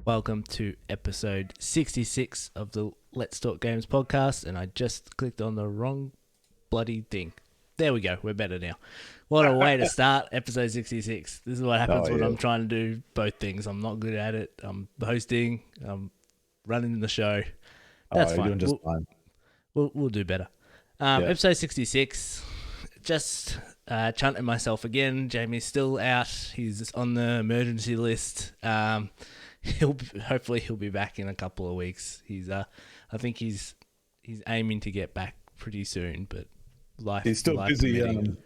Welcome to episode 66 of the Let's Talk Games podcast, and I just clicked on the wrong bloody thing. There we go, we're better now. What a way to start episode 66. This is what happens when I'm trying to do both things. I'm not good at it. I'm hosting, I'm running the show. That's fine. You're doing just fine. We'll do better. Episode 66, just Chunt and myself again. Jamie's still out. He's on the emergency list. Hopefully he'll be back in a couple of weeks. I think he's aiming to get back pretty soon, but he's still busy. Permitting.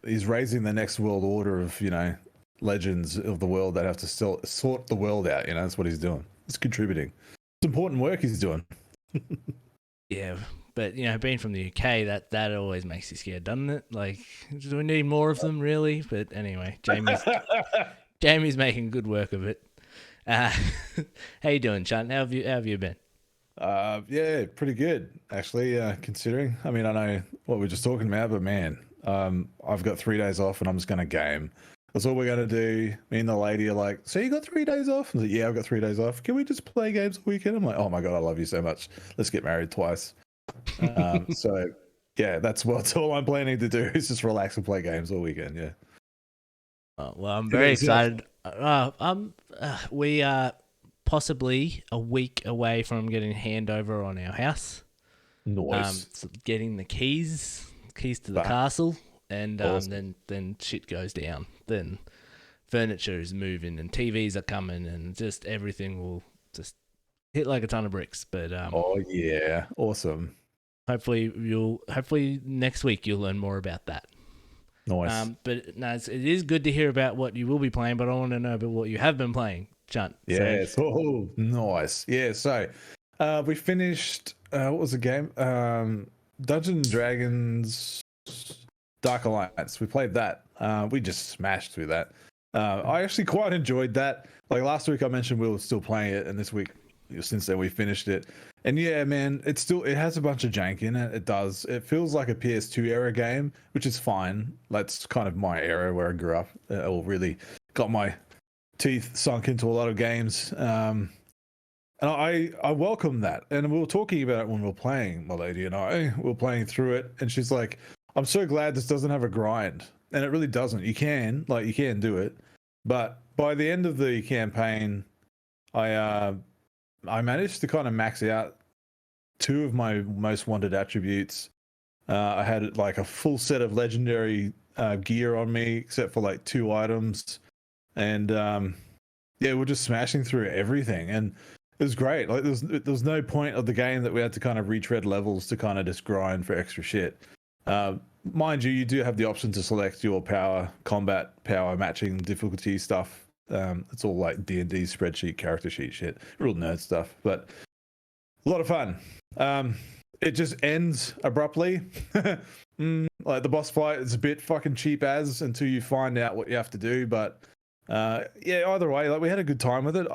He's raising the next world order of legends of the world that have to still sort the world out. That's what he's doing. He's contributing. It's important work he's doing. Yeah, but being from the UK, that always makes you scared, doesn't it? Like, do we need more of them, really? But anyway, Jamie's making good work of it. How you doing, Chunt? How have you been? Yeah, pretty good actually. Considering, I know what we're just talking about, but man, I've got 3 days off and I'm just gonna game. That's all we're gonna do. Me and the lady are like, so you got 3 days off? I'm like, yeah, I've got 3 days off. Can we just play games all weekend? I'm like, oh my god, I love you so much. Let's get married twice. So yeah, that's all I'm planning to do is just relax and play games all weekend. Yeah. Well, I'm very excited. We are possibly a week away from getting handover on our house. Nice. So getting the keys to the castle, and awesome. then shit goes down. Then furniture is moving, and TVs are coming, and just everything will just hit like a ton of bricks. But oh yeah, awesome. Hopefully next week you'll learn more about that. Nice. But no, it is good to hear about what you will be playing, but I want to know about what you have been playing, Chunt. Yeah. So, nice. Yeah. So, we finished. What was the game? Dungeons and Dragons Dark Alliance. We played that. We just smashed through that. I actually quite enjoyed that. Like last week, I mentioned we were still playing it, and this week, since then, we finished it. And yeah, man, it has a bunch of jank in it. It does. It feels like a PS2 era game, which is fine. That's kind of my era where I grew up. Or really got my teeth sunk into a lot of games. And I welcome that. And we were talking about it when we were playing, my lady and I. We were playing through it, and she's like, I'm so glad this doesn't have a grind. And it really doesn't. You can do it. But by the end of the campaign, I managed to kind of max out 2 of my most wanted attributes. I had like a full set of legendary gear on me, except for like 2 items. And yeah, we're just smashing through everything. And it was great. Like there was no point of the game that we had to kind of retread levels to kind of just grind for extra shit. Mind you do have the option to select your combat power matching difficulty stuff. It's all like D&D spreadsheet, character sheet shit, real nerd stuff, but a lot of fun. It just ends abruptly. Like the boss fight is a bit fucking cheap as until you find out what you have to do. But yeah, either way, like we had a good time with it.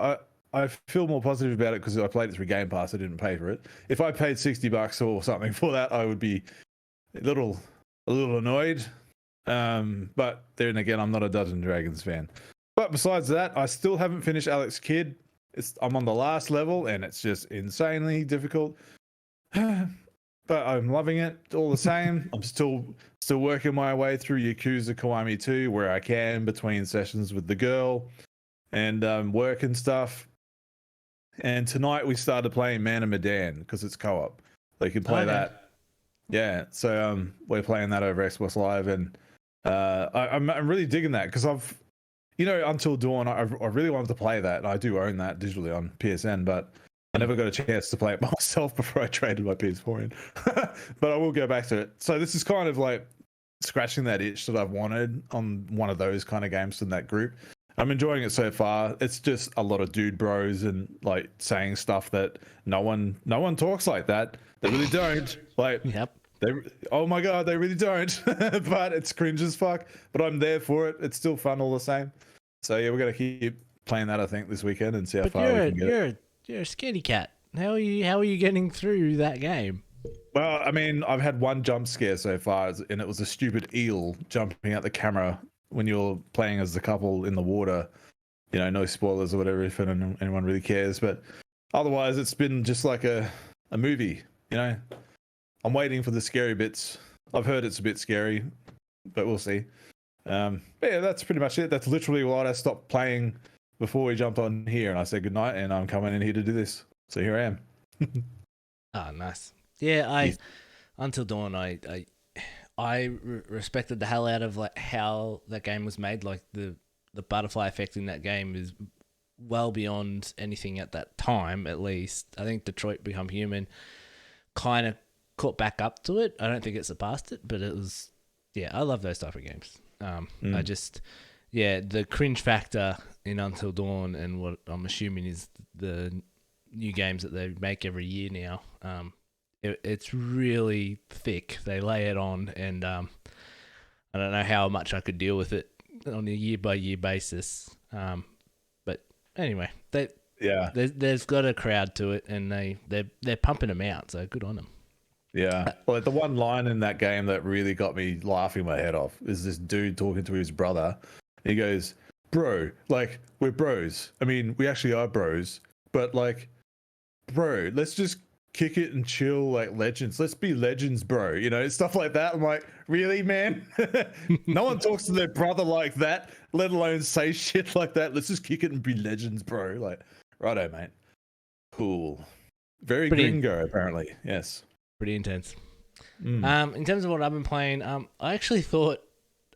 I feel more positive about it because I played it through Game Pass. I didn't pay for it. If I paid $60 or something for that, I would be a little annoyed. But then again, I'm not a Dungeons and Dragons fan. But besides that, I still haven't finished Alex Kidd. I'm on the last level, and it's just insanely difficult. But I'm loving it all the same. I'm still working my way through Yakuza Kiwami 2, where I can between sessions with the girl and work and stuff. And tonight we started playing Man of Medan because it's co-op. So you can play that. Yeah, so we're playing that over Xbox Live, and I'm really digging that because Until Dawn, I really wanted to play that, and I do own that digitally on PSN, but I never got a chance to play it by myself before I traded my PS4 in. But I will go back to it. So this is kind of like scratching that itch that I've wanted on one of those kind of games in that group. I'm enjoying it so far. It's just a lot of dude bros and like saying stuff that no one talks like that. They really don't. Like, yep. Oh my god, they really don't. But it's cringe as fuck. But I'm there for it. It's still fun all the same. So yeah, we're gonna keep playing that I think this weekend and see how far we can get. You're a scaredy cat. How are you getting through that game? Well, I've had one jump scare so far, and it was a stupid eel jumping out the camera when you're playing as the couple in the water. no spoilers or whatever if anyone really cares. But otherwise, it's been just like a movie. I'm waiting for the scary bits. I've heard it's a bit scary, but we'll see. But yeah, that's pretty much it. That's literally what I stopped playing before we jumped on here, and I said goodnight, and I'm coming in here to do this. So here I am. Oh, nice. Yeah, Until Dawn, I respected the hell out of like how that game was made. Like the butterfly effect in that game is well beyond anything at that time. At least I think Detroit Become Human kind of caught back up to it. I don't think it surpassed it, but it was. Yeah, I love those type of games. I just, the cringe factor in Until Dawn and what I'm assuming is the new games that they make every year now. It's really thick. They lay it on, and I don't know how much I could deal with it on a year-by-year basis. But anyway, there's got a crowd to it, and they're pumping them out, so good on them. Yeah. Well, the one line in that game that really got me laughing my head off is this dude talking to his brother. He goes, "Bro, like, we're bros. I mean, we actually are bros, but like, bro, let's just kick it and chill like legends. Let's be legends, bro." Stuff like that. I'm like, really, man? No one talks to their brother like that, let alone say shit like that. Let's just kick it and be legends, bro. Like, righto, mate. Cool. Very gringo, apparently. Yes. Pretty intense. In terms of what I've been playing, I actually thought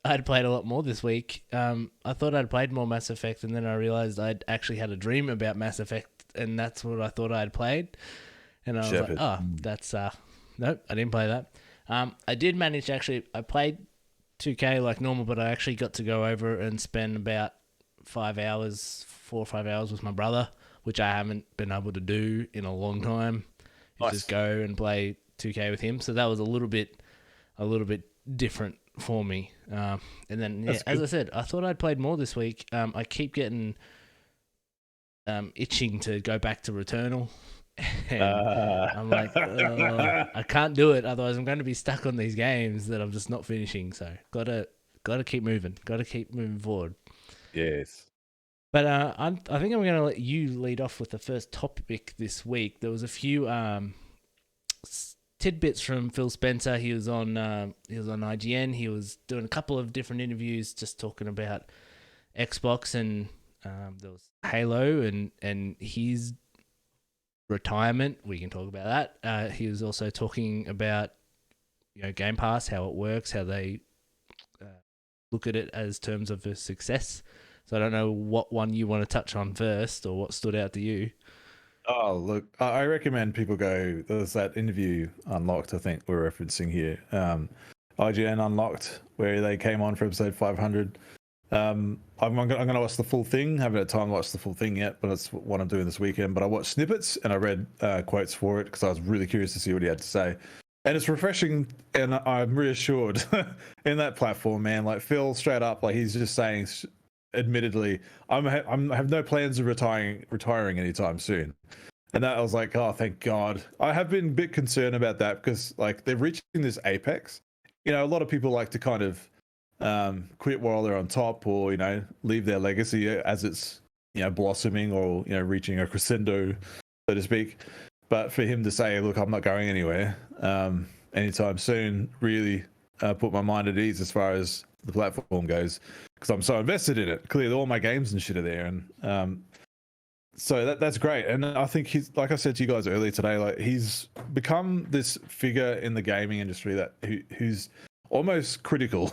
I'd played a lot more this week. I thought I'd played more Mass Effect, and then I realized I'd actually had a dream about Mass Effect, and that's what I thought I'd played. And I was like, oh, that's nope, I didn't play that. I did manage to I played 2K like normal, but I actually got to go over and spend about 4 or 5 hours with my brother, which I haven't been able to do in a long time. Nice. Just go and play 2K with him. So that was a little bit different for me. And then, as I said, I thought I'd played more this week. I keep getting itching to go back to Returnal. And I'm like, I can't do it. Otherwise, I'm going to be stuck on these games that I'm just not finishing. So gotta keep moving. Gotta keep moving forward. Yes. But I think I'm going to let you lead off with the first topic this week. There was a few tidbits from Phil Spencer. He was on IGN. He was doing a couple of different interviews, just talking about Xbox, and there was Halo and his retirement. We can talk about that. He was also talking about Game Pass, how it works, how they look at it as terms of a success. So I don't know what one you want to touch on first, or what stood out to you. Oh, look, I recommend people go. There's that interview Unlocked, I think we're referencing here. IGN Unlocked, where they came on for episode 500. I'm going to watch the full thing. Haven't had time to watch the full thing yet, but that's what I'm doing this weekend. But I watched snippets and I read quotes for it because I was really curious to see what he had to say. And it's refreshing, and I'm reassured in that platform, man. Like Phil, straight up, like he's just saying, admittedly, I have no plans of retiring anytime soon. And that I was like, oh, thank God. I have been a bit concerned about that because like they're reaching this apex. A lot of people like to kind of quit while they're on top, or leave their legacy as it's blossoming, or reaching a crescendo, so to speak. But for him to say, look, I'm not going anywhere anytime soon, really put my mind at ease as far as the platform goes, because I'm so invested in it. Clearly all my games and shit are there, and so that's great. And I think he's, like I said to you guys earlier today, like he's become this figure in the gaming industry that who's almost critical.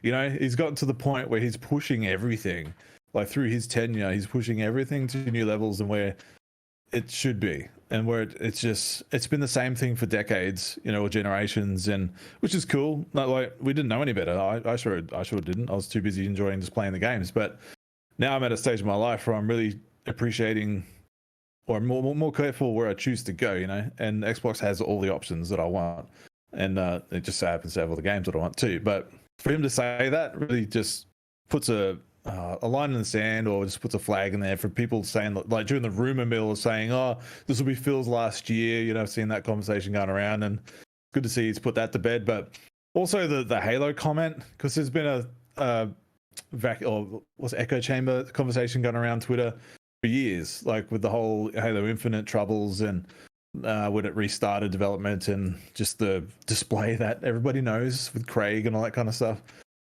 He's gotten to the point where he's pushing everything, like through his tenure, he's pushing everything to new levels and where it should be, and where it's been the same thing for decades, or generations, and which is cool. Like we didn't know any better. I sure didn't. I was too busy enjoying just playing the games. But now I'm at a stage of my life where I'm really appreciating, or more careful where I choose to go. And Xbox has all the options that I want, and it just so happens to have all the games that I want too. But for him to say that really just puts a line in the sand, or just puts a flag in there for people saying, like during the rumor mill, saying, oh, this will be Phil's last year. I've seen that conversation going around, and good to see he's put that to bed. But also the Halo comment, because there's been a or was echo chamber conversation going around Twitter for years, like with the whole Halo Infinite troubles and when it restarted development and just the display that everybody knows with Craig and all that kind of stuff.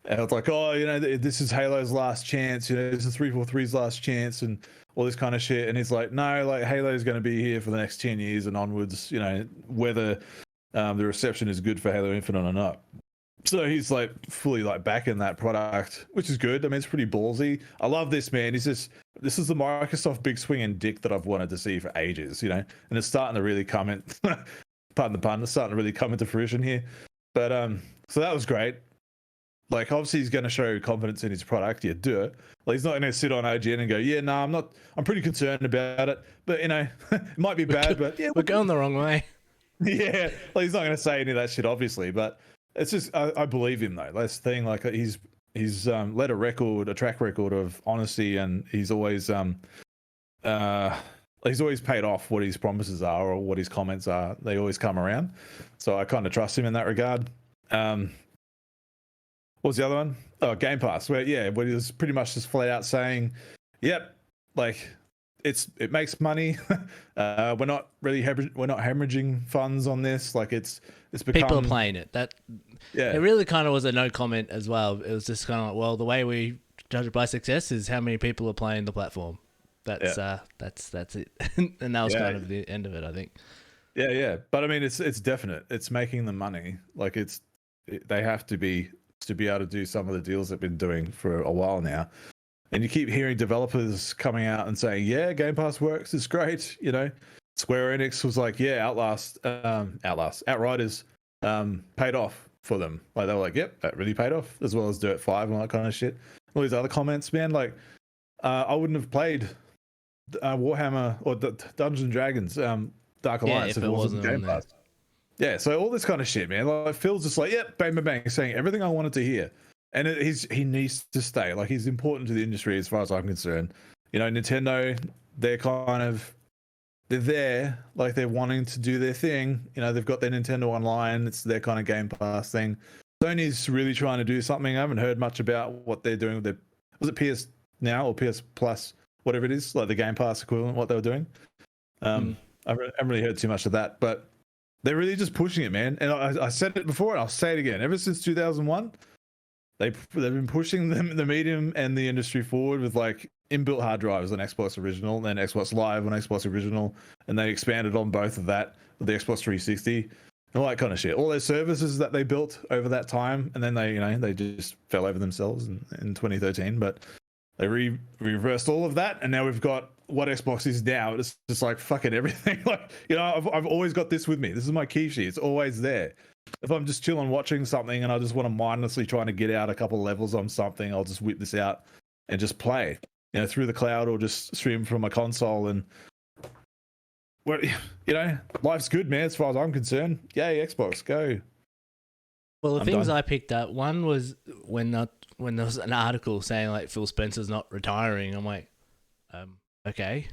And it's like, oh, this is Halo's last chance. This is 343's last chance and all this kind of shit. And he's like, no, like Halo's going to be here for the next 10 years and onwards, whether the reception is good for Halo Infinite or not. So he's like fully like backing that product, which is good. I mean, it's pretty ballsy. I love this, man. This is the Microsoft big swing and dick that I've wanted to see for ages, and it's starting to really come in. Pardon the pun. It's starting to really come into fruition here. But so that was great. Like, obviously, he's going to show confidence in his product. Yeah, do it. Like, he's not going to sit on IGN and go, yeah, no, I'm not. I'm pretty concerned about it. But it might be bad. But yeah, we're going the wrong way. Yeah, like he's not going to say any of that shit, obviously. But it's just I believe him though. That's the thing. Like he's led a track record of honesty, and he's always paid off what his promises are or what his comments are. They always come around. So I kind of trust him in that regard. What was the other one? Oh, Game Pass. Where he was pretty much just flat out saying, "Yep, like it makes money. We're not hemorrhaging funds on this. Like it's become people are playing it. It really kind of was a no comment as well. It was just kind of like, well, the way we judge it by success is how many people are playing the platform. That's it. And that was kind of the end of it, I think. Yeah. But I mean, it's definite. It's making the money. Like they have to be able to do some of the deals they've been doing for a while now. And you keep hearing developers coming out and saying, yeah, Game Pass works. It's great. Square Enix was like, yeah, Outriders paid off for them. Like they were like, yep, that really paid off, as well as Dirt 5 and all that kind of shit. All these other comments, man, like I wouldn't have played Warhammer or Dungeons and Dragons Dark Alliance if it wasn't Game Pass. Yeah, so all this kind of shit, man. Like Phil's just like, yep, bang, bang, bang, saying everything I wanted to hear. And he needs to stay. Like he's important to the industry as far as I'm concerned. Nintendo, they're there, like they're wanting to do their thing. They've got their Nintendo Online. It's their kind of Game Pass thing. Sony's really trying to do something. I haven't heard much about what they're doing with was it PS Now or PS Plus, whatever it is, like the Game Pass equivalent, what they were doing. I haven't really heard too much of that, but they're really just pushing it, man. And I said it before, and I'll say it again. Ever since 2001, they've been pushing the medium and the industry forward with like inbuilt hard drives on Xbox Original, then Xbox Live on Xbox Original, and they expanded on both of that with the Xbox 360 and all that kind of shit. All those services that they built over that time, and then they just fell over themselves in 2013. But they reversed all of that, and now we've got what Xbox is now. It's just like fucking everything. Like I've always got this with me. This is my key sheet. It's always there. If I'm just chilling watching something and I just want to mindlessly trying to get out a couple of levels on something, I'll just whip this out and just play, through the cloud or just stream from my console. And life's good, man. As far as I'm concerned, yay, Xbox, go. Well, the things I picked up, one was when there was an article saying like Phil Spencer's not retiring. I'm like, okay.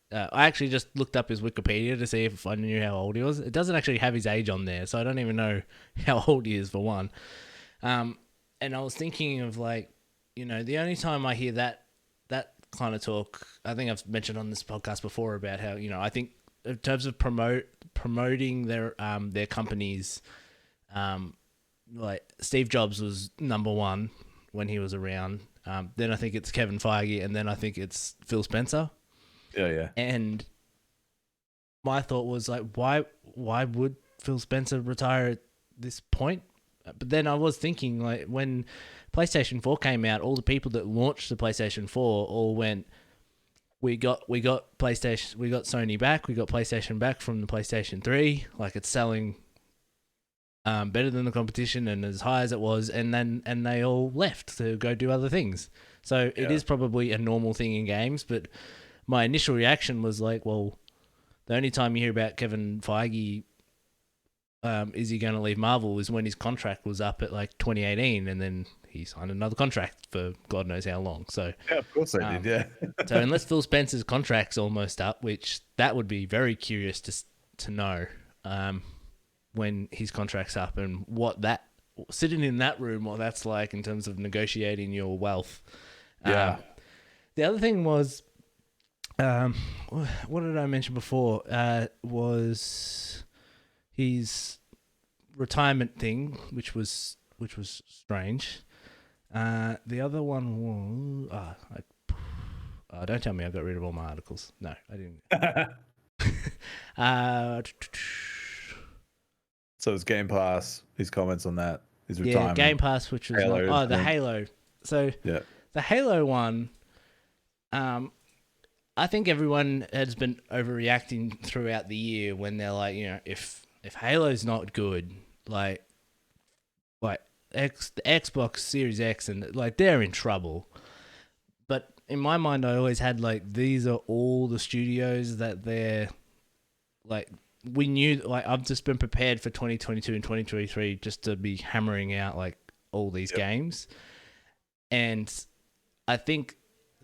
I actually just looked up his Wikipedia to see if I knew how old he was. It doesn't actually have his age on there, so I don't even know how old he is, for one. And I was thinking of like, the only time I hear that kind of talk, I think I've mentioned on this podcast before about how, I think in terms of promoting their companies, like Steve Jobs was number one when he was around. Then I think it's Kevin Feige, and then I think it's Phil Spencer. Yeah. And my thought was like, why would Phil Spencer retire at this point? But then I was thinking, like, when PlayStation 4 came out, all the people that launched the PlayStation 4 all went, we got PlayStation, we got Sony back, we got PlayStation back from the PlayStation 3, like it's selling better than the competition and as high as it was, and they all left to go do other things. So it is probably a normal thing in games, but my initial reaction was like, well, the only time you hear about Kevin Feige, is he going to leave Marvel, is when his contract was up at like 2018, and then he signed another contract for God knows how long. So yeah, of course they did. Yeah. So unless Phil Spencer's contract's almost up, which that would be very curious to know when his contract's up and what that sitting in that room, what that's like in terms of negotiating your wealth. Yeah. The other thing was, what did I mention before? Was his retirement thing, which was strange. The other one was don't tell me I got rid of all my articles. No, I didn't. So it's Game Pass. His comments on that. His retirement. Yeah, Game Pass, which was the Halo. So yeah, the Halo one. I think everyone has been overreacting throughout the year when they're like, if Halo's not good, like the Xbox Series X and like they're in trouble. But in my mind, I always had like these are all the studios that they're like. We knew, like, I've just been prepared for 2022 and 2023 just to be hammering out like all these games, and I think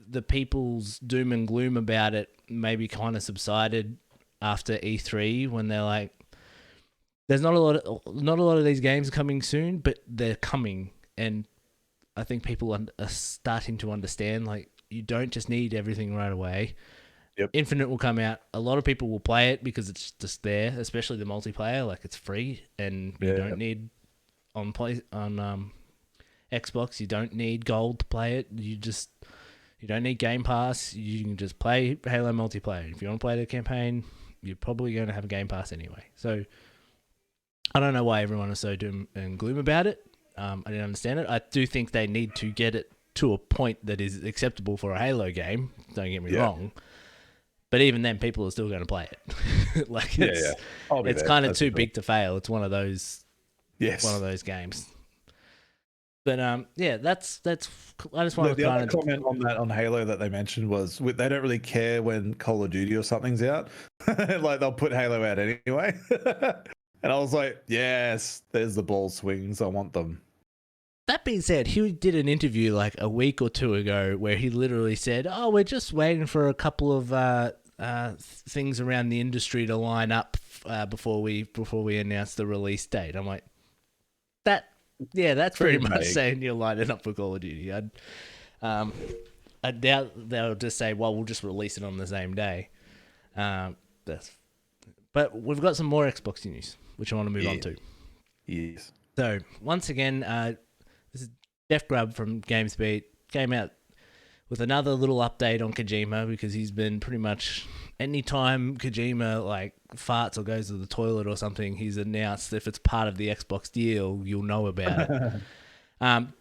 the people's doom and gloom about it maybe kind of subsided after E3 when they're like, there's not a lot of these games coming soon, but they're coming, and I think people are starting to understand like you don't just need everything right away. Yep. Infinite will come out. A lot of people will play it because it's just there, especially the multiplayer. Like it's free, and you don't need on Xbox. You don't need gold to play it. You don't need Game Pass. You can just play Halo multiplayer. If you want to play the campaign, you're probably going to have a Game Pass anyway. So I don't know why everyone is so doom and gloom about it. I didn't understand it. I do think they need to get it to a point that is acceptable for a Halo game. Don't get me wrong. But even then, people are still going to play it. Like it's kind of too big to fail. It's one of those, one of those games. But that's. I just want the other comment on that on Halo that they mentioned was they don't really care when Call of Duty or something's out. Like they'll put Halo out anyway. And I was like, yes, there's the ball swings. I want them. That being said, he did an interview like a week or two ago where he literally said, "Oh, we're just waiting for a couple of things around the industry to line up before we announce the release date." I'm like, that's pretty much saying you're lining up for Call of Duty. I doubt they'll just say, "Well, we'll just release it on the same day." But we've got some more Xbox news, which I want to move on to. Yes. So once again, this is Jeff Grubb from GamesBeat came out with another little update on Kojima because he's been pretty much anytime Kojima like farts or goes to the toilet or something, he's announced if it's part of the Xbox deal, you'll know about it.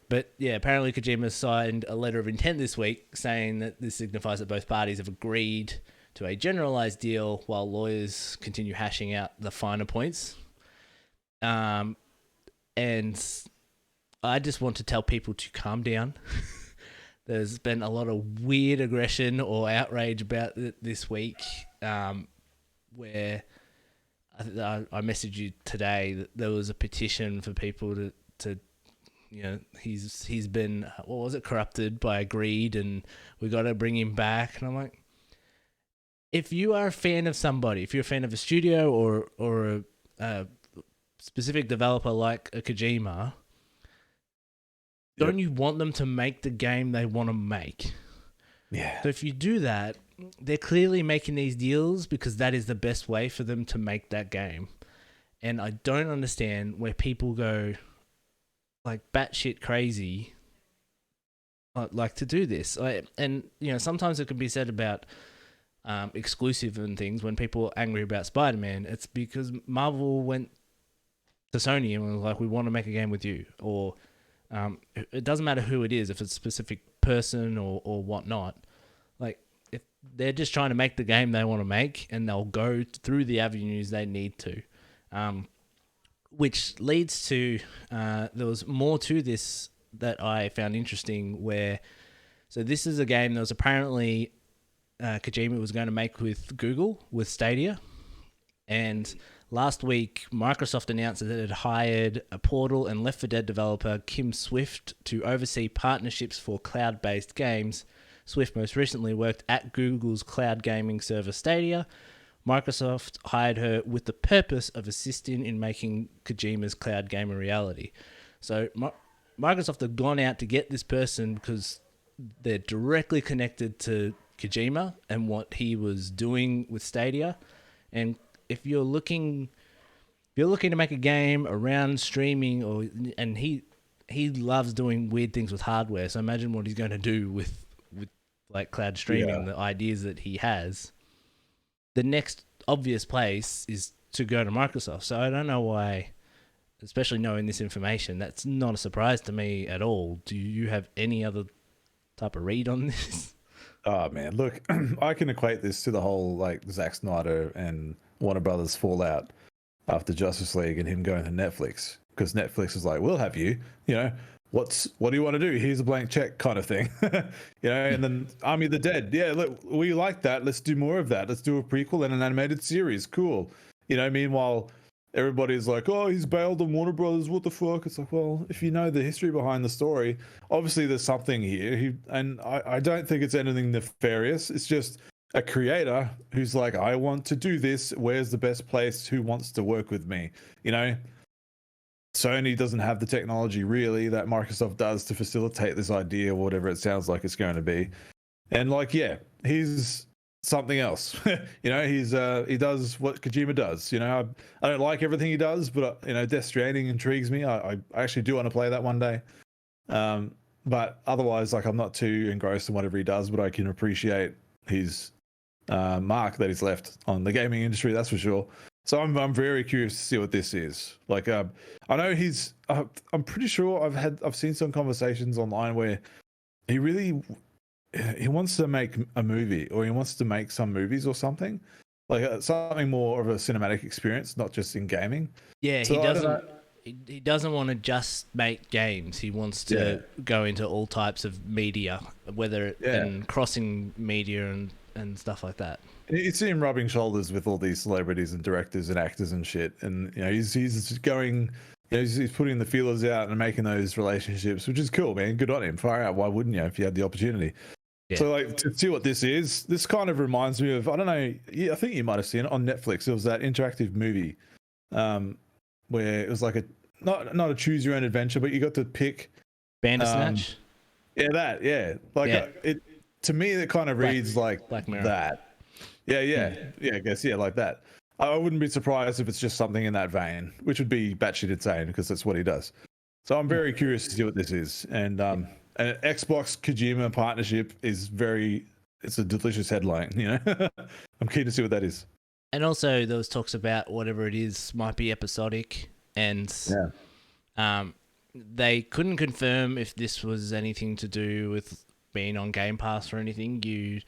But yeah, apparently Kojima signed a letter of intent this week saying that this signifies that both parties have agreed to a generalized deal while lawyers continue hashing out the finer points. And I just want to tell people to calm down. There's been a lot of weird aggression or outrage about it this week, where I messaged you today that there was a petition for people to he's been, what was it, corrupted by greed, and we got to bring him back. And I'm like, if you are a fan of somebody, if you're a fan of a studio or a specific developer like a Kojima, don't you want them to make the game they want to make? Yeah. So if you do that, they're clearly making these deals because that is the best way for them to make that game. And I don't understand where people go like batshit crazy like to do this. And sometimes it can be said about exclusive and things when people are angry about Spider-Man. It's because Marvel went to Sony and was like, we want to make a game with you. Or it doesn't matter who it is, if it's a specific person or whatnot. Like, if they're just trying to make the game they want to make, and they'll go through the avenues they need to. Which leads to, there was more to this that I found interesting so this is a game that was apparently Kojima was going to make with Google, with Stadia. And last week, Microsoft announced that it had hired a Portal and Left 4 Dead developer Kim Swift to oversee partnerships for cloud-based games. Swift most recently worked at Google's cloud gaming server Stadia. Microsoft hired her with the purpose of assisting in making Kojima's cloud game a reality. So Microsoft have gone out to get this person because they're directly connected to Kojima and what he was doing with Stadia. And if you're looking to make a game around streaming, and he loves doing weird things with hardware. So imagine what he's going to do with like cloud streaming, the ideas that he has. The next obvious place is to go to Microsoft. So I don't know why, especially knowing this information, that's not a surprise to me at all. Do you have any other type of read on this? Oh man, look, I can equate this to the whole like Zack Snyder and Warner Brothers fallout after Justice League and him going to Netflix, because Netflix is like, we'll have you, what do you want to do? Here's a blank check kind of thing. And then Army of the Dead. Yeah, look, we like that. Let's do more of that. Let's do a prequel and an animated series. Cool. Meanwhile, everybody's like, oh, he's bailed on Warner Brothers. What the fuck? It's like, well, if you know the history behind the story, obviously there's something here. I don't think it's anything nefarious. It's just a creator who's like, I want to do this. Where's the best place? Who wants to work with me? Sony doesn't have the technology really that Microsoft does to facilitate this idea or whatever it sounds like it's going to be. And like, yeah, he's something else. He does what Kojima does. I don't like everything he does, but Death Stranding intrigues me. I actually do want to play that one day. But otherwise, like, I'm not too engrossed in whatever he does, but I can appreciate his mark that he's left on the gaming industry, that's for sure. So I'm very curious to see what this is. Like, I know he's. I'm pretty sure I've seen some conversations online where he wants to make a movie, or he wants to make some movies or something, like something more of a cinematic experience, not just in gaming. Yeah, so he doesn't. He doesn't want to just make games. He wants to go into all types of media, whether and crossing media and stuff like that. You see him rubbing shoulders with all these celebrities and directors and actors and shit, and he's going, he's putting the feelers out and making those relationships, which is cool, man. Good on him. Far out. Why wouldn't you if you had the opportunity? Yeah. So like, to see what this is, this kind of reminds me of, I don't know, I think you might have seen it on Netflix. It was that interactive movie, where it was like a not a choose your own adventure, but you got to pick Bandersnatch. It to me it kind of reads like Black Mirror. That. Yeah, I guess like that. I wouldn't be surprised if it's just something in that vein, which would be batshit insane because that's what he does. So I'm very curious to see what this is. And an Xbox Kojima partnership is it's a delicious headline, I'm keen to see what that is. And also there was talks about whatever it is might be episodic, and they couldn't confirm if this was anything to do with being on Game Pass or anything. You'd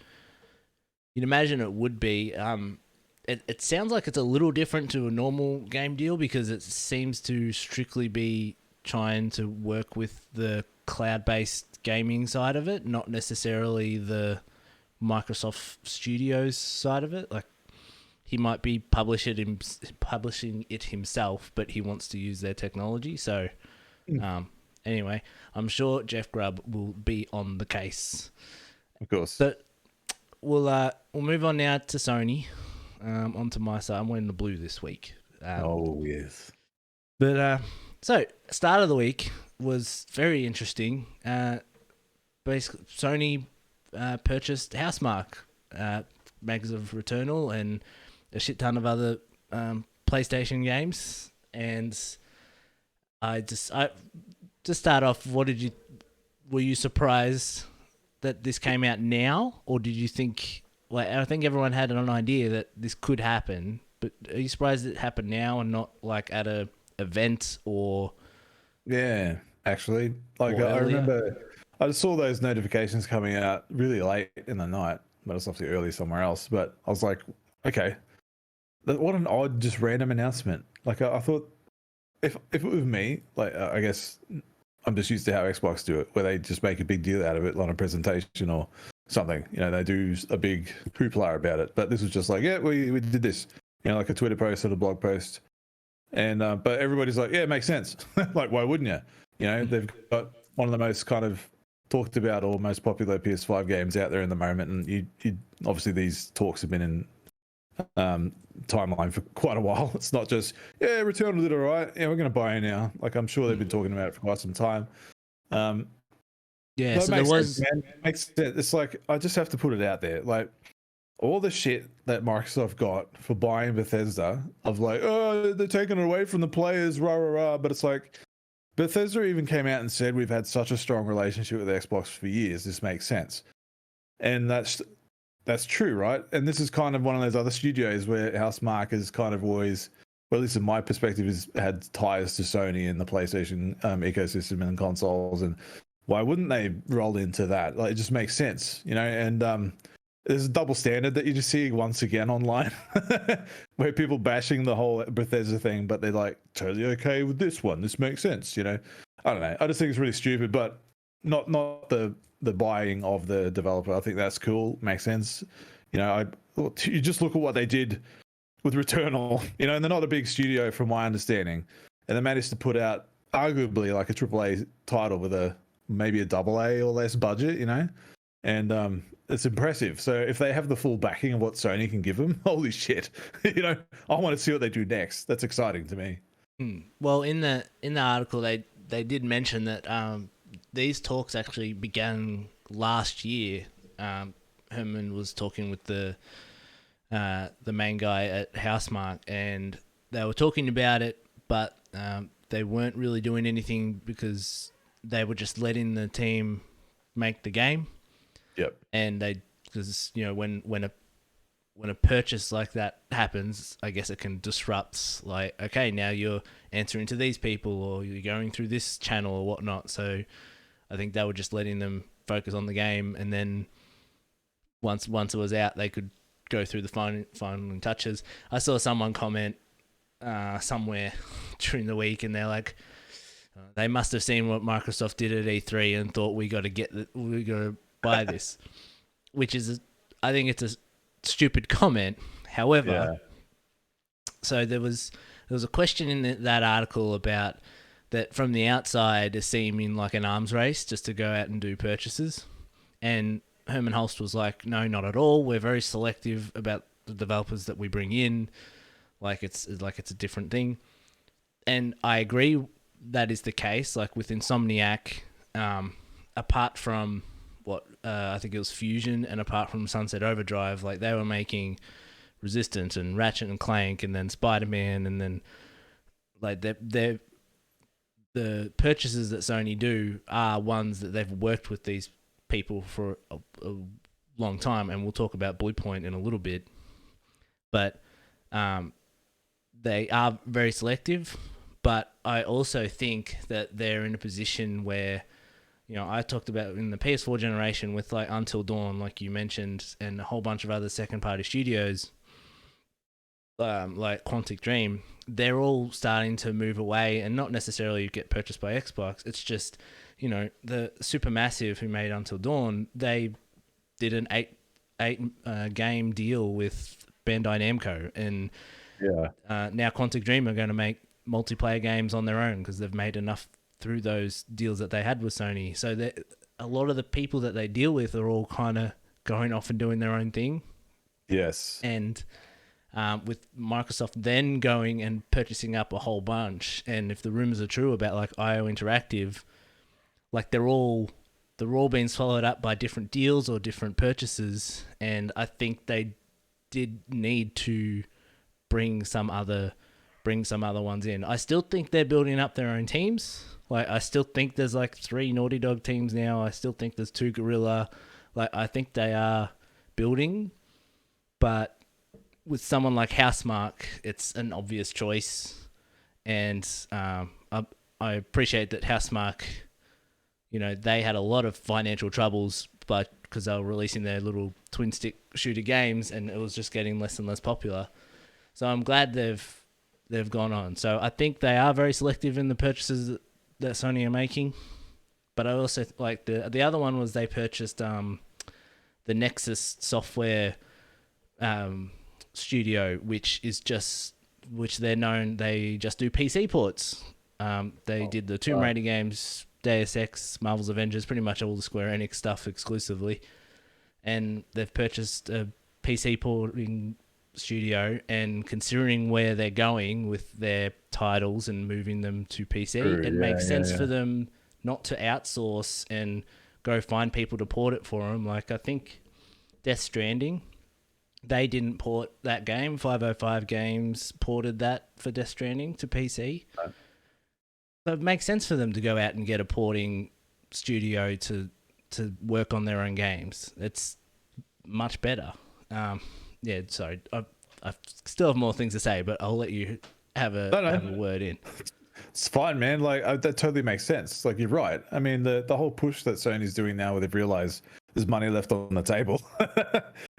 imagine it would be. It sounds like it's a little different to a normal game deal because it seems to strictly be trying to work with the cloud-based gaming side of it, not necessarily the Microsoft Studios side of it. Like, he might be publishing it himself, but he wants to use their technology. So, anyway, I'm sure Jeff Grubb will be on the case. Of course. So we'll move on now to Sony. Onto my side. I'm wearing the blue this week. Oh yes. But so start of the week was very interesting. Basically, Sony purchased Housemarque, makers of Returnal and a shit ton of other PlayStation games. And I just start off. Were you surprised that this came out now, or did you think? Like, I think everyone had an idea that this could happen, but are you surprised it happened now and not like at a event or? Yeah, actually, like I remember, I saw those notifications coming out really late in the night, but it's obviously early somewhere else. But I was like, okay, what an odd, just random announcement. Like I thought, if it was me, like I guess I'm just used to how Xbox do it, where they just make a big deal out of it on a presentation or something. They do a big hoopla about it. But this was just like, yeah, we did this. Like a Twitter post or a blog post. And but everybody's like, yeah, it makes sense. Like, why wouldn't you? They've got one of the most kind of talked about or most popular PS5 games out there in the moment. And you obviously these talks have been timeline for quite a while. It's not just, yeah, Returnal did all right. Yeah, we're going to buy it now. Like, I'm sure they've been talking about it for quite some time. Yeah, But so it there makes sense, was. man. It makes sense. It's like, I just have to put it out there. Like, all the shit that Microsoft got for buying Bethesda, of like, oh, they're taking it away from the players, rah, rah, rah. But it's like, Bethesda even came out and said, we've had such a strong relationship with Xbox for years. This makes sense. And that's true, right? And this is kind of one of those other studios where Housemarque is kind of always, well, at least in my perspective, has had ties to Sony and the PlayStation ecosystem and consoles. And why wouldn't they roll into that? Like, it just makes sense, you know? And there's a double standard that you just see once again online where people bashing the whole Bethesda thing, but they're like totally okay with this one. This makes sense, you know? I don't know. I just think it's really stupid, but not the buying of the developer. I think that's cool. Makes sense. You know, you just look at what they did with Returnal, you know, and they're not a big studio from my understanding. And they managed to put out arguably like a AAA title with maybe a AA or less budget, you know? And it's impressive. So if they have the full backing of what Sony can give them, holy shit. You know, I want to see what they do next. That's exciting to me. Well, in the article, they did mention that these talks actually began last year. Herman was talking with the main guy at Housemarque, and they were talking about it, but they weren't really doing anything because they were just letting the team make the game. Yep. And because you know when a purchase like that happens, I guess it can disrupt, like, okay, now you're answering to these people or you're going through this channel or whatnot. So I think they were just letting them focus on the game, and then once it was out, they could go through the final touches. I saw someone comment somewhere during the week, and they're like, they must have seen what Microsoft did at E3 and thought we got to buy this, which is, I think it's a stupid comment. However, so there was a question in that article about that from the outside is seeming like an arms race just to go out and do purchases, and Herman Holst was like, no, not at all. We're very selective about the developers that we bring in. Like it's a different thing, and I agree that is the case. Like with Insomniac, apart from what I think it was Fusion, and apart from Sunset Overdrive, like they were making Resistance and Ratchet and Clank, and then Spider-Man, and then like the purchases that Sony do are ones that they've worked with these people for a long time, and we'll talk about Bluepoint in a little bit, but they are very selective. But I also think that they're in a position where, you know, I talked about in the PS4 generation with like Until Dawn, like you mentioned, and a whole bunch of other second-party studios, like Quantic Dream, they're all starting to move away and not necessarily get purchased by Xbox. It's just, you know, the Supermassive who made Until Dawn, they did an eight game deal with Bandai Namco, and now Quantic Dream are going to make multiplayer games on their own because they've made enough through those deals that they had with Sony. So that a lot of the people that they deal with are all kind of going off and doing their own thing. Yes. And with Microsoft then going and purchasing up a whole bunch, and if the rumors are true about like IO Interactive, like they're all being swallowed up by different deals or different purchases, and I think they did need to bring some other ones in. I still think they're building up their own teams. Like I still think there's like 3 Naughty Dog teams now. I still think there's 2 Guerrilla. Like I think they are building, but with someone like Housemarque, it's an obvious choice, and I appreciate that Housemarque, you know, they had a lot of financial troubles, but because they were releasing their little twin stick shooter games, and it was just getting less and less popular. So I'm glad they've gone on. So I think they are very selective in the purchases that Sony are making. But I also like the other one was they purchased the Nexus Software studio, which they're known, they just do PC ports. They did the Tomb Raider games, Deus Ex, Marvel's Avengers, pretty much all the Square Enix stuff exclusively. And they've purchased a PC porting studio, and considering where they're going with their titles and moving them to PC, True, it yeah, makes sense yeah. for them not to outsource and go find people to port it for them. Like, I think Death Stranding, they didn't port that game. 505 Games ported that for Death Stranding to PC. Right. So it makes sense for them to go out and get a porting studio to work on their own games. It's much better. Yeah, sorry. I still have more things to say, but I'll let you have a have a word in. It's fine, man. Like that totally makes sense. Like you're right. I mean, the whole push that Sony's doing now, where they've realized there's money left on the table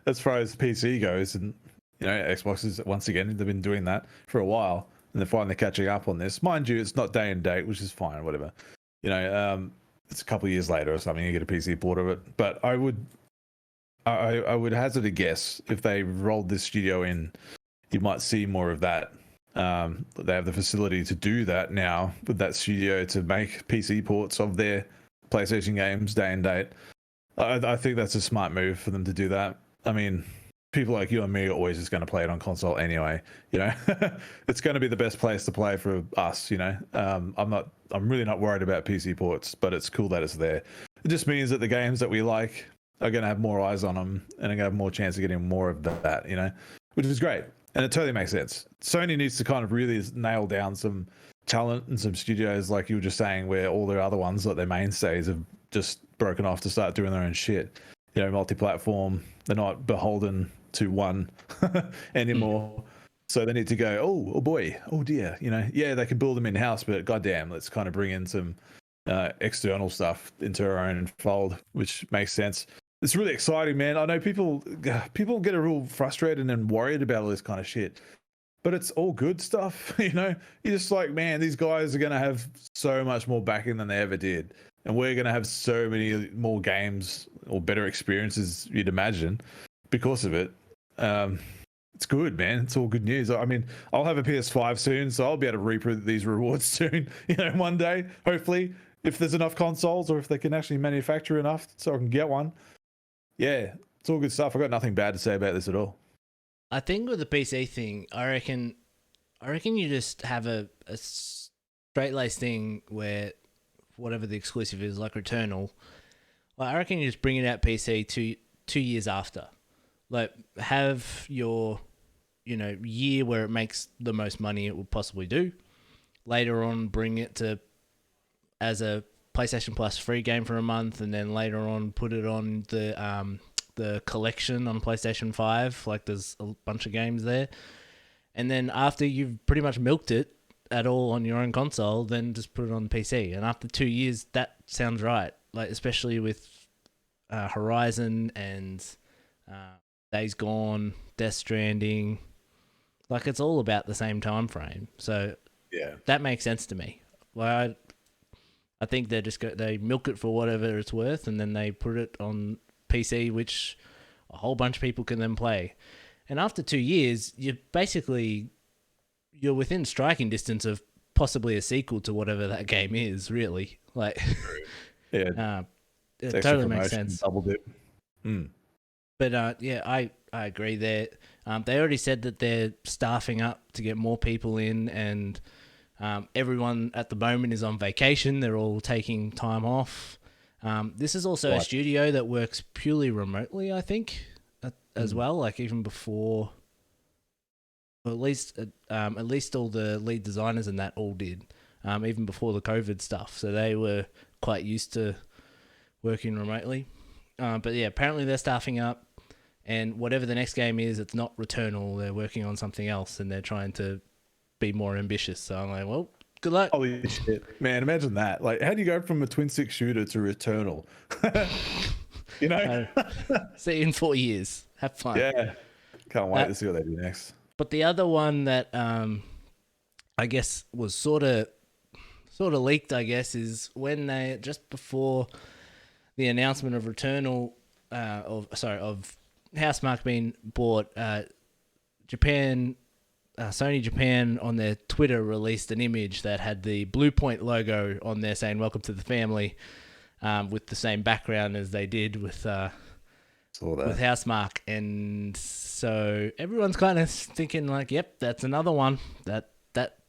as far as PC goes, and Xbox is once again they've been doing that for a while, and they're finally catching up on this. Mind you, it's not day and date, which is fine, whatever. It's a couple of years later or something. You get a PC port of it, but I would hazard a guess if they rolled this studio in, you might see more of that. They have the facility to do that now with that studio to make PC ports of their PlayStation games day and date. I think that's a smart move for them to do that. I mean, people like you and me are always just going to play it on console anyway. It's going to be the best place to play for us. I'm really not worried about PC ports, but it's cool that it's there. It just means that the games that we like are going to have more eyes on them and are going to have more chance of getting more of that, which is great. And it totally makes sense. Sony needs to kind of really nail down some talent and some studios, like you were just saying, where all their other ones, like their mainstays, have just broken off to start doing their own shit. Multi-platform. They're not beholden to one anymore. So they need to go, oh boy, oh dear. Yeah, they can build them in-house, but goddamn, let's kind of bring in some external stuff into our own fold, which makes sense. It's really exciting, man. I know people get a real frustrated and worried about all this kind of shit, but it's all good stuff. You're just like, man, these guys are going to have so much more backing than they ever did, and we're going to have so many more games or better experiences, you'd imagine, because of it. It's good, man. It's all good news. I mean, I'll have a PS5 soon, so I'll be able to reap these rewards soon. One day, hopefully, if there's enough consoles, or if they can actually manufacture enough so I can get one. Yeah, it's all good stuff. I got nothing bad to say about this at all. I think with the PC thing, I reckon you just have a straight-laced thing where whatever the exclusive is, like Returnal, I reckon you just bring it out PC 2 years after. Like, have your year where it makes the most money it will possibly do. Later on, bring it to as a PlayStation Plus free game for a month, and then later on put it on the collection on PlayStation 5. Like, there's a bunch of games there. And then after you've pretty much milked it at all on your own console, then just put it on PC. And after 2 years, that sounds right. Like, especially with Horizon and Days Gone, Death Stranding. Like, it's all about the same time frame. So yeah, that makes sense to me. Like, I think they milk it for whatever it's worth, and then they put it on PC, which a whole bunch of people can then play. And after 2 years, you're within striking distance of possibly a sequel to whatever that game is, really. Like, yeah, it totally makes sense. Double dip. But yeah, I agree there. They already said that they're staffing up to get more people in, and everyone at the moment is on vacation. They're all taking time off. This is also a studio that works purely remotely, I think, as well. Like, even before, or at least all the lead designers and that all did, even before the COVID stuff. So they were quite used to working remotely. But yeah, apparently they're staffing up, and whatever the next game is, it's not Returnal. They're working on something else, and they're trying to be more ambitious. So I'm like, well, good luck. Holy shit, man! Imagine that. Like, how do you go from a twin stick shooter to Returnal? See you in 4 years. Have fun. Yeah, can't wait to see what they do next. But the other one that I guess was sort of leaked, I guess, is when they just before the announcement of Returnal, of Housemarque being bought, Sony Japan on their Twitter released an image that had the Blue Point logo on there saying "Welcome to the family," with the same background as they did with Saw that. with Housemarque, and so everyone's kind of thinking like, "Yep, that's another one. That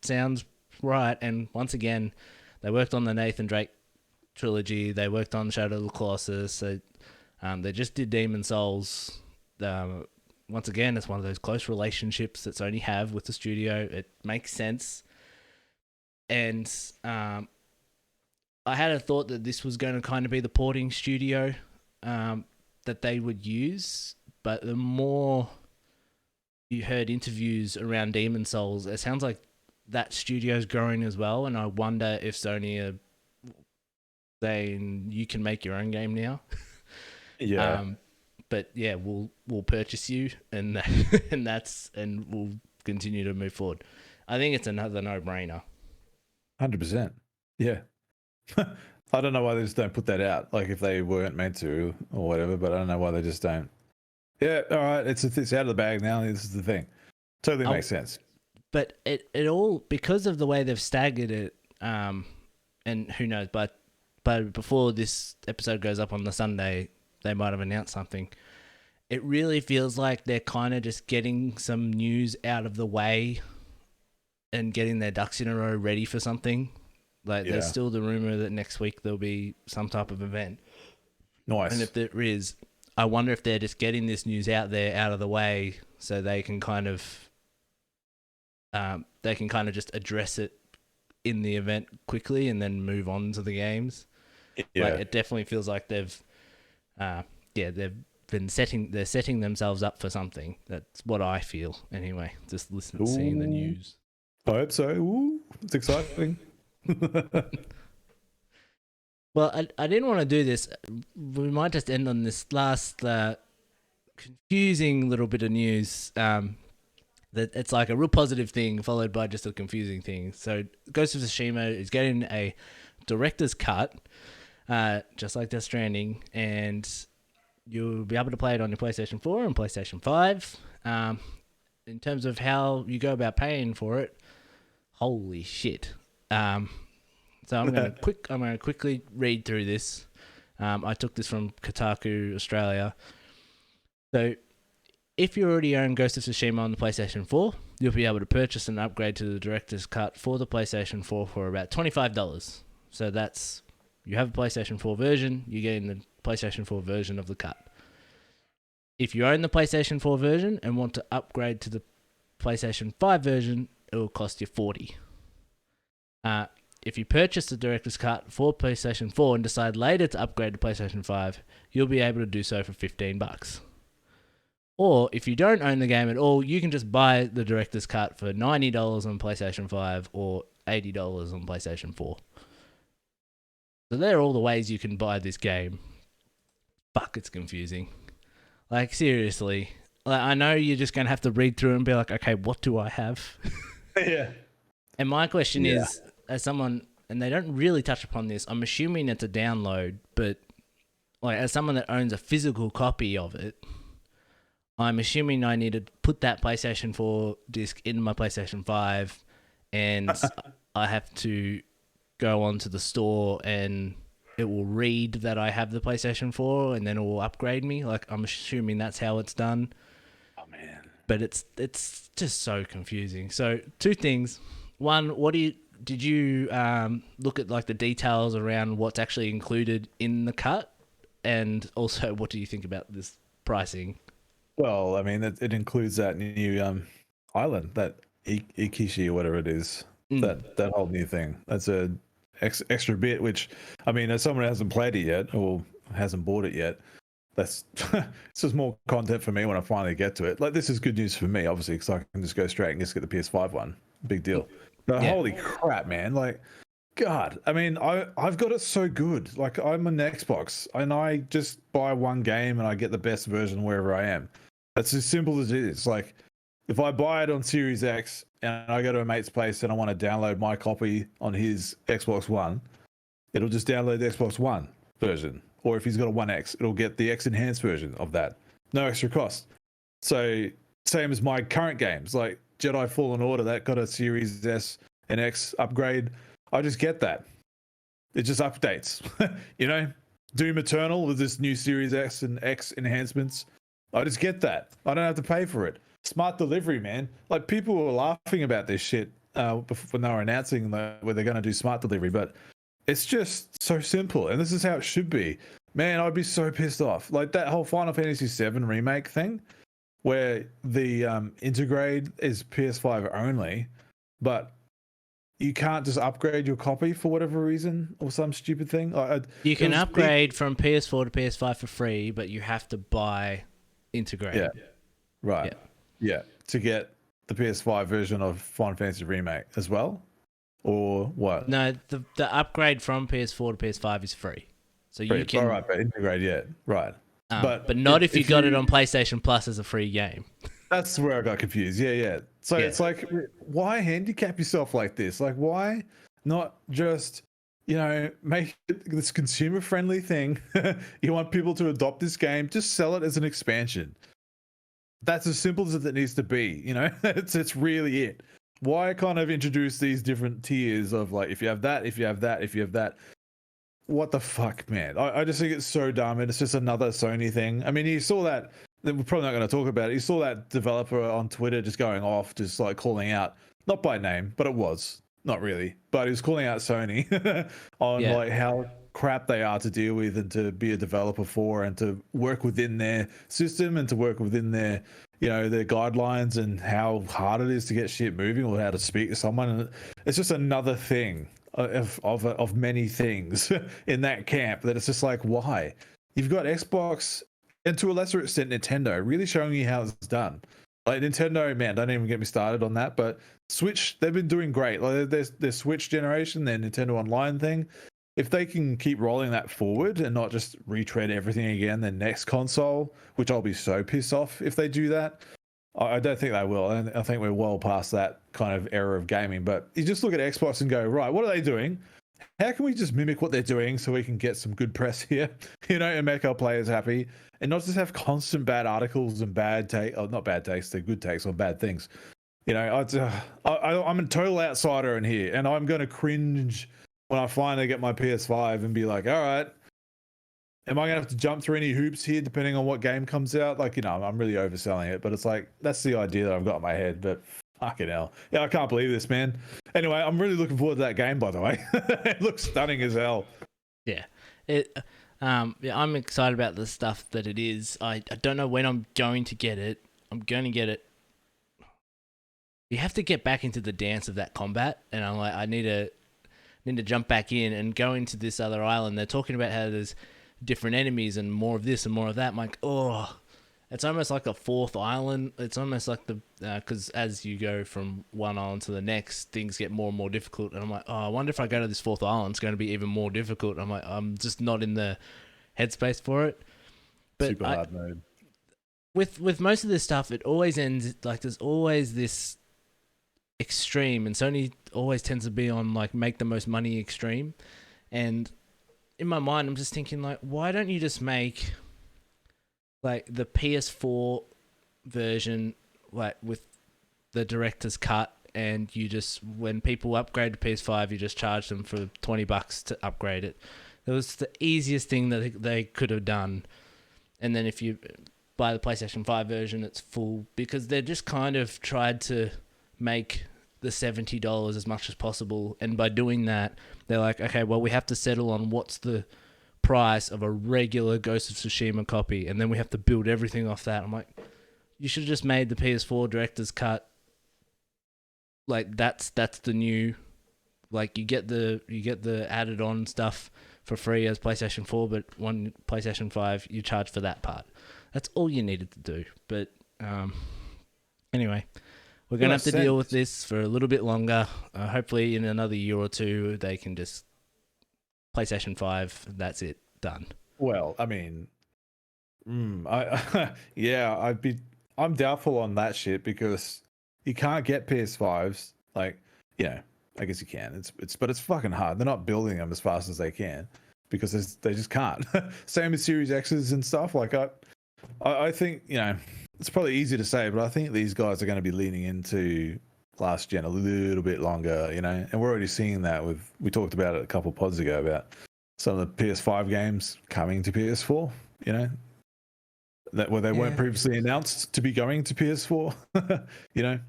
sounds right." And once again, they worked on the Nathan Drake trilogy. They worked on Shadow of the Colossus. So they just did Demon Souls. Once again, it's one of those close relationships that Sony have with the studio. It makes sense. And I had a thought that this was going to kind of be the porting studio that they would use. But the more you heard interviews around Demon Souls, it sounds like that studio's growing as well. And I wonder if Sony are saying you can make your own game now. Yeah. But yeah, we'll purchase you, and and we'll continue to move forward. I think it's another no-brainer. 100%. Yeah. I don't know why they just don't put that out. Like if they weren't meant to or whatever, but I don't know why they just don't. Yeah, all right. It's out of the bag now. This is the thing. Totally makes sense. But it all, because of the way they've staggered it, and who knows, but before this episode goes up on the Sunday, they might have announced something. It really feels like they're kind of just getting some news out of the way and getting their ducks in a row ready for something. Like there's still the rumor that next week there'll be some type of event. Nice. And if there is, I wonder if they're just getting this news out there out of the way so they can kind of just address it in the event quickly and then move on to the games. Yeah. Like it definitely feels like they've been setting themselves up for something. That's what I feel anyway. Just seeing the news. I hope so. Ooh, it's exciting. Well, I didn't want to do this. We might just end on this last confusing little bit of news. That it's like a real positive thing followed by just a confusing thing. So, Ghost of Tsushima is getting a director's cut, just like Death Stranding, and you'll be able to play it on your PlayStation 4 and PlayStation 5. In terms of how you go about paying for it, holy shit. So I'm going to quickly read through this. I took this from Kotaku Australia. So if you already own Ghost of Tsushima on the PlayStation 4, you'll be able to purchase an upgrade to the director's cut for the PlayStation 4 for about $25. So that's, you have a PlayStation 4 version, you're getting the PlayStation 4 version of the cut. If you own the PlayStation 4 version and want to upgrade to the PlayStation 5 version, it will cost you $40. If you purchase the director's cut for PlayStation 4 and decide later to upgrade to PlayStation 5, you'll be able to do so for $15. Or if you don't own the game at all, you can just buy the director's cut for $90 on PlayStation 5 or $80 on PlayStation 4. So there are all the ways you can buy this game. Fuck, it's confusing. Like, seriously. Like, I know you're just going to have to read through and be like, okay, what do I have? Yeah. And my question is, as someone, and they don't really touch upon this, I'm assuming it's a download, but like as someone that owns a physical copy of it, I'm assuming I need to put that PlayStation 4 disc in my PlayStation 5, and I have to go onto the store and it will read that I have the PlayStation 4 and then it will upgrade me. Like, I'm assuming that's how it's done. Oh man. But it's just so confusing. So two things. One, did you look at like the details around what's actually included in the cut? And also, what do you think about this pricing? Well, I mean, it includes that new island, that Ikishi or whatever it is. That whole new thing. That's a extra bit, which, I mean, as someone who hasn't played it yet or hasn't bought it yet, that's it's just more content for me when I finally get to it. Like, this is good news for me, obviously, because I can just go straight and just get the PS5 one. Big deal. But holy crap, man! Like, God, I mean, I've got it so good. Like, I'm on Xbox, and I just buy one game and I get the best version wherever I am. That's as simple as it is. Like, if I buy it on Series X and I go to a mate's place and I want to download my copy on his Xbox One, it'll just download the Xbox One version. Or if he's got a One X, it'll get the X enhanced version of that. No extra cost. So same as my current games, like Jedi Fallen Order, that got a Series S and X upgrade. I just get that. It just updates. You know, Doom Eternal with this new Series X and X enhancements. I just get that. I don't have to pay for it. Smart delivery, man. Like people were laughing about this shit when they were announcing where they're going to do smart delivery, but it's just so simple, and this is how it should be. Man, I'd be so pissed off. Like that whole Final Fantasy VII remake thing, where the integrate is PS5 only, but you can't just upgrade your copy for whatever reason or some stupid thing. You can upgrade from PS4 to PS5 for free, but you have to buy integrate. Yeah, right. Yeah, to get the PS5 version of Final Fantasy Remake as well, or what? No, the upgrade from PS4 to PS5 is free, so you can. All right, but integrate, yeah, right. But not if you got it on PlayStation Plus as a free game. That's where I got confused. Yeah. So it's like, why handicap yourself like this? Like, why not just, make it this consumer-friendly thing? You want people to adopt this game, just sell it as an expansion. That's as simple as it needs to be. It's really it. Why kind of introduce these different tiers of like, if you have that, if you have that, if you have that. What the fuck, man? I just think it's so dumb, and it's just another Sony thing. I mean, you saw that. We're probably not going to talk about it. You saw that developer on Twitter just going off, just like calling out, not by name, but it was not really, but he was calling out Sony on like how crap they are to deal with and to be a developer for, and to work within their system and to work within their, their guidelines, and how hard it is to get shit moving or how to speak to someone. And it's just another thing of many things in that camp that it's just like, why? You've got Xbox, and to a lesser extent Nintendo, really showing you how it's done. Like Nintendo, man, don't even get me started on that. But Switch, they've been doing great. Like their Switch generation, their Nintendo Online thing. If they can keep rolling that forward and not just retread everything again, their next console, which I'll be so pissed off if they do that. I don't think they will. And I think we're well past that kind of era of gaming. But you just look at Xbox and go, right, what are they doing? How can we just mimic what they're doing so we can get some good press here, and make our players happy, and not just have constant bad articles and not bad takes, they're good takes on bad things. I'm a total outsider in here, and I'm going to cringe when I finally get my PS5 and be like, all right, am I going to have to jump through any hoops here depending on what game comes out? Like, I'm really overselling it, but it's like, that's the idea that I've got in my head, but fucking hell. Yeah, I can't believe this, man. Anyway, I'm really looking forward to that game, by the way. It looks stunning as hell. Yeah. I'm excited about the stuff that it is. I don't know when I'm going to get it. I'm going to get it. You have to get back into the dance of that combat, and I'm like, I need to jump back in and go into this other island. They're talking about how there's different enemies and more of this and more of that. I'm like, oh, it's almost like a fourth island. It's almost like because as you go from one island to the next, things get more and more difficult. And I'm like, oh, I wonder if I go to this fourth island, it's going to be even more difficult. I'm like, I'm just not in the headspace for it. But super hard mode. With most of this stuff, it always ends like there's always this extreme, and Sony always tends to be on like make the most money extreme. And in my mind, I'm just thinking like, why don't you just make like the PS4 version, like with the director's cut, and you just, when people upgrade to PS5, you just charge them for $20 to upgrade it. It was the easiest thing that they could have done. And then if you buy the PlayStation 5 version, it's full, because they just kind of tried to make the $70 as much as possible. And by doing that, they're like, okay, well, we have to settle on what's the price of a regular Ghost of Tsushima copy, and then we have to build everything off that. I'm like, you should have just made the PS4 director's cut. Like that's the new, like you get the added on stuff for free as PlayStation 4, but one PlayStation 5 you charge for that part. That's all you needed to do. But anyway, we're gonna have to deal with this for a little bit longer. Hopefully in another year or two they can just PlayStation 5, that's it, done. Well, I mean, I'm doubtful on that shit, because you can't get PS5s. Like, I guess you can. But it's fucking hard. They're not building them as fast as they can, because they just can't. Same with Series X's and stuff. Like I think, it's probably easy to say, but I think these guys are going to be leaning into last gen a little bit longer, and we're already seeing that we talked about it a couple of pods ago about some of the PS5 games coming to PS4. You know, that where they weren't previously announced to be going to PS4. You know,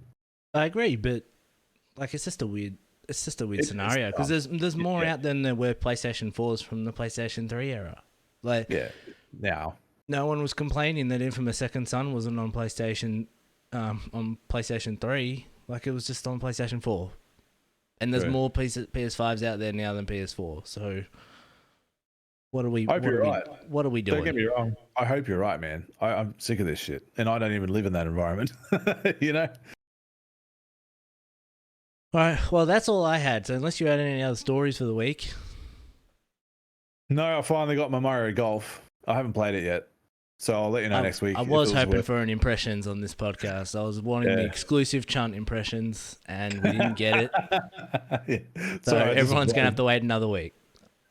I agree, but like it's just a weird scenario because there's more out than there were PlayStation 4s from the PlayStation 3 era. Like now no one was complaining that Infamous Second Son wasn't on PlayStation 3. Like it was just on PlayStation 4. And there's more PS5s out there now than PS4. So what are we right. What are we doing? Don't get me wrong. I hope you're right, man. I'm sick of this shit. And I don't even live in that environment. You know? All right. Well, that's all I had. So unless you had any other stories for the week. No, I finally got my Mario Golf. I haven't played it yet. So I'll let you know next week. I was hoping for an impressions on this podcast. I was wanting the exclusive Chunt impressions, and we didn't get it. So everyone's going to have to wait another week.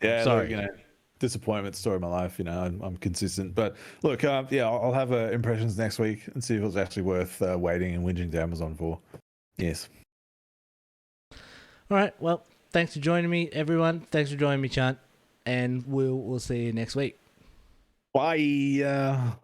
Yeah, sorry. Look, disappointment, story of my life. I'm consistent. But look, I'll have impressions next week and see if it was actually worth waiting and whinging to Amazon for. Yes. All right. Well, thanks for joining me, everyone. Thanks for joining me, Chunt. And we'll see you next week. Bye.